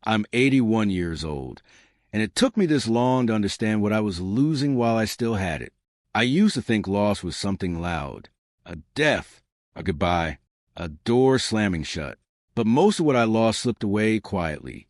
I'm 81 years old, and it took me this long to understand what I was losing while I still had it. I used to think loss was something loud, a death, a goodbye, a door slamming shut. But most of what I lost slipped away quietly,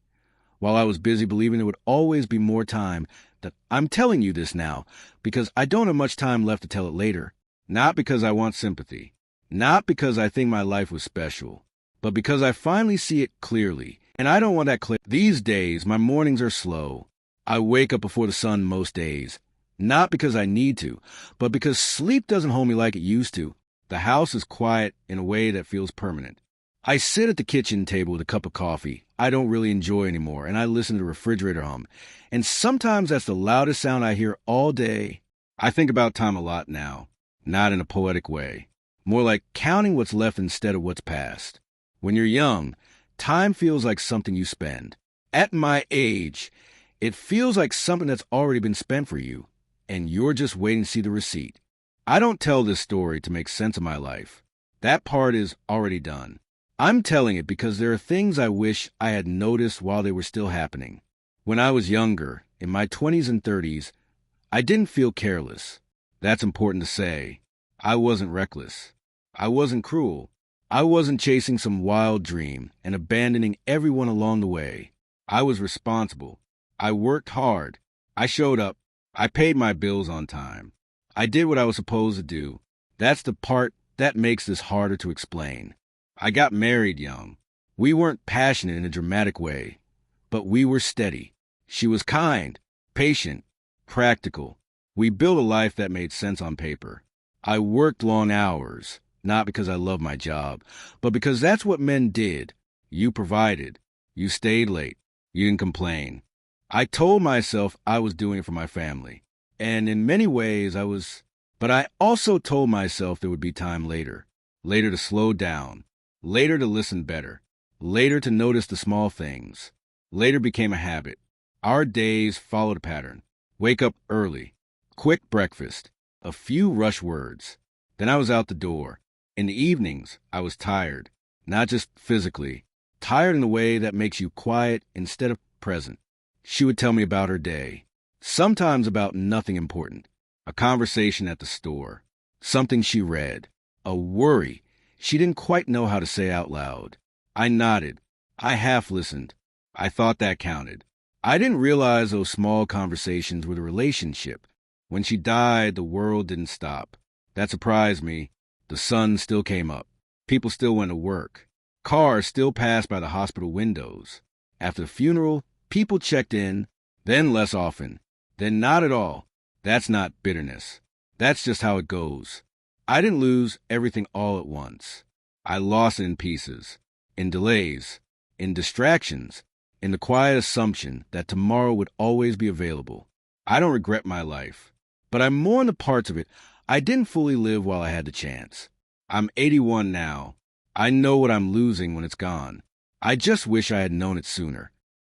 while I was busy believing there would always be more time. That I'm telling you this now because I don't have much time left to tell it later. Not because I want sympathy, not because I think my life was special, but because I finally see it clearly. And I don't want that clear. These days, my mornings are slow. I wake up before the sun most days, not because I need to, but because sleep doesn't hold me like it used to. The house is quiet in a way that feels permanent. I sit at the kitchen table with a cup of coffee I don't really enjoy anymore, and I listen to the refrigerator hum. And sometimes that's the loudest sound I hear all day. I think about time a lot now, not in a poetic way, more like counting what's left instead of what's past. When you're young, time feels like something you spend. At my age, it feels like something that's already been spent for you, and you're just waiting to see the receipt. I don't tell this story to make sense of my life. That part is already done. I'm telling it because there are things I wish I had noticed while they were still happening. When I was younger, in my 20s and 30s, I didn't feel careless. That's important to say. I wasn't reckless. I wasn't cruel. I wasn't chasing some wild dream and abandoning everyone along the way. I was responsible. I worked hard. I showed up. I paid my bills on time. I did what I was supposed to do. That's the part that makes this harder to explain. I got married young. We weren't passionate in a dramatic way, but we were steady. She was kind, patient, practical. We built a life that made sense on paper. I worked long hours, not because I loved my job, but because that's what men did. You provided. You stayed late. You didn't complain. I told myself I was doing it for my family. And in many ways I was, but I also told myself there would be time later. Later to slow down. Later to listen better. Later to notice the small things. Later became a habit. Our days followed a pattern. Wake up early. Quick breakfast. A few rush words. Then I was out the door. In the evenings, I was tired. Not just physically. Tired in a way that makes you quiet instead of present. She would tell me about her day. Sometimes about nothing important. A conversation at the store. Something she read. A worry she didn't quite know how to say out loud. I nodded. I half listened. I thought that counted. I didn't realize those small conversations were the relationship. When she died, the world didn't stop. That surprised me. The sun still came up. People still went to work. Cars still passed by the hospital windows. After the funeral, people checked in, then less often, then not at all. That's not bitterness. That's just how it goes. I didn't lose everything all at once. I lost it in pieces, in delays, in distractions, in the quiet assumption that tomorrow would always be available. I don't regret my life, but I mourn the parts of it I didn't fully live while I had the chance. I'm 81 now. I know what I'm losing when it's gone. I just wish I had known it sooner.